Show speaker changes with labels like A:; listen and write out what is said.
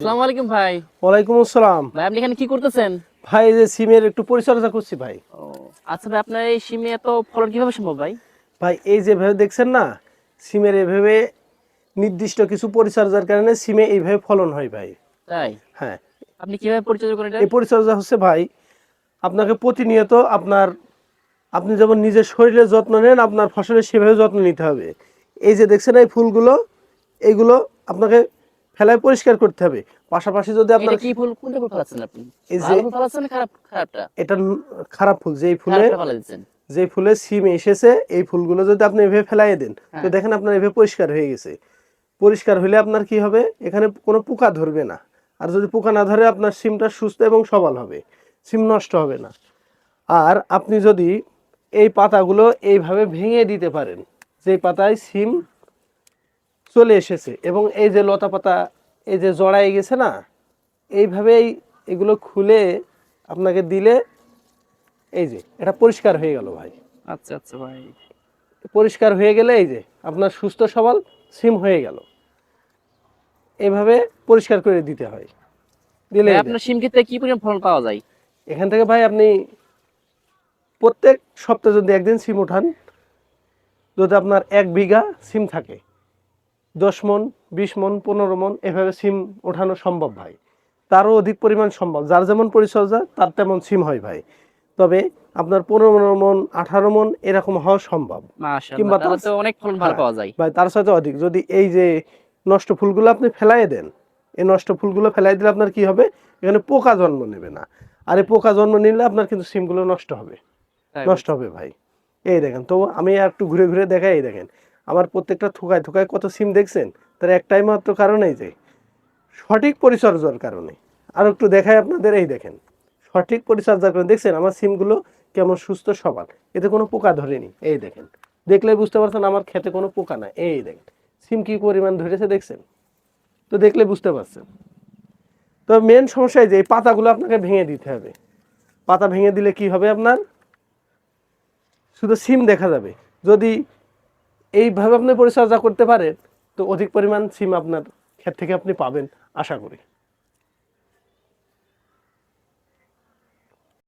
A: আসসালামু আলাইকুম ভাই।
B: ওয়ালাইকুম আসসালাম।
A: ভাই আপনি এখানে কি করতেছেন?
B: ভাই এই যে সিমের একটু পরিচর্যা করছি ভাই।
A: ও আচ্ছা ভাই, আপনার এই সিমে এত ফলন কিভাবে সম্ভব ভাই?
B: ভাই এই যে ভাবে দেখছেন না, সিমের এভাবে নির্দিষ্ট কিছু পরিচর্যার কারণে সিমে এইভাবে ফলন হয় ভাই।
A: তাই?
B: হ্যাঁ,
A: আপনি কিভাবে পরিচর্যা করেন এটা?
B: এই পরিচর্যা হচ্ছে ভাই, আপনাকে প্রতিনিয়ত আপনি যেমন নিজের শরীরের যত্ন নেন, আপনার ফসলের সেভাবে যত্ন নিতে হবে। এই যে দেখছেন এই ফুলগুলো, এইগুলো আপনাকে ফেলায় পরিষ্কার করতে হবে। পাশাপাশি যদি
A: এটা
B: আপনার
A: কি ফুল, কোনটা ফুল ফলাচ্ছেন আপনি?
B: এই যে
A: ভালো ফুল ফলাচ্ছেন না খারাপটা?
B: এটা খারাপ ফুল, যেই ফুলে
A: খারাপটা ফলা দিচ্ছেন।
B: যে ফুলে সিম এসেছে, এই ফুলগুলো যদি আপনি এভাবে ফেলাই দেন, তো
A: হ্যাঁ।
B: দেখেন আপনার এভাবে পরিষ্কার হয়ে গেছে। পরিষ্কার হলে আপনার কি হবে, এখানে কোনো পোকা ধরবে না। আর যদি পোকা না ধরে, আপনার সিমটা সুস্থ এবং সবল হবে, সিম নষ্ট হবে না। আর আপনি যদি এই পাতাগুলো এইভাবে ভেঙে দিতে পারেন, যে পাতায় সিম চলে এসেছে এবং এই যে লতা পাতা এই যে জড়াই গেছে না, এইভাবেই এগুলো খুলে আপনাকে দিলে, এই যে এটা পরিষ্কার হয়ে গেল ভাই।
A: আচ্ছা আচ্ছা ভাই।
B: পরিষ্কার হয়ে গেলে এই যে আপনার সুস্থ সবল সিম হয়ে গেল। এভাবে পরিষ্কার করে দিতে হয়, দিলে
A: ভাই
B: এই
A: আপনার
B: দেখেন।
A: সিম ক্ষেত্রে কি পরিমাণ ফলন পাওয়া যায়?
B: এখান থেকে ভাই আপনি প্রত্যেক সপ্তাহে যদি একদিন সিম উঠান, যদি আপনার 1 বিঘা সিম থাকে, 10 মণ, 20 মণ, 15 মণ এভাবে সিম ওঠানো সম্ভব ভাই। তারও অধিক পরিমাণ সম্ভব, যার যেমন পরিচর্যা তার তেমন সিম হয় ভাই। তবে আপনার 15 মণ, 18 মণ এরকম হওয়া সম্ভব।
A: মাশাআল্লাহ,
B: কিংবা
A: তাহলে তো অনেক ফলন ভালো
B: হ্যাঁ
A: পাওয়া যায়।
B: ভাই, তার সাথে অধিক। যদি এই যে নষ্ট ফুলগুলো আপনি ফেলাই দেন, এই নষ্ট ফুলগুলো ফেলাই দিলে আপনার কি হবে, এখানে পোকা জন্ম নেবে না। আর এই পোকা জন্ম নিলে আপনার কিন্তু সিমগুলো নষ্ট হবে,
A: তাই
B: নষ্ট
A: বলছেন?
B: হবে ভাই। এই দেখেন তো, আমি একটু ঘুরে ঘুরে দেখাই। এই দেখেন আমার প্রত্যেকটা থুকায় থুকায় কত সিম দেখছেন, তার একটাই মাত্র কারণেই যে সঠিক পরিচর্যার কারণে। আর একটু দেখাই আপনাদের, এই দেখেন সঠিক পরিচর্যার কারণে দেখছেন আমার সিমগুলো কেমন সুস্থ সবল, এতে কোনো পোকা ধরেনি। এই দেখেন, দেখলে বুঝতে পারছেন আমার খেতে কোনো পোকা না। এই দেখেন সিম কি পরিমাণ ধরেছে দেখছেন, তো দেখলে বুঝতে পারছেন। তো মেন সমস্যা এই যে এই পাতাগুলো আপনাকে ভেঙে দিতে হবে। পাতা ভেঙে দিলে কি হবে, আপনার শুধু সিম দেখা যাবে। যদি এইভাবে আপনি পরিচর্যা করতে পারেন, তো অধিক পরিমাণ সিম আপনার ক্ষেত থেকে আপনি পাবেন, আশা করি।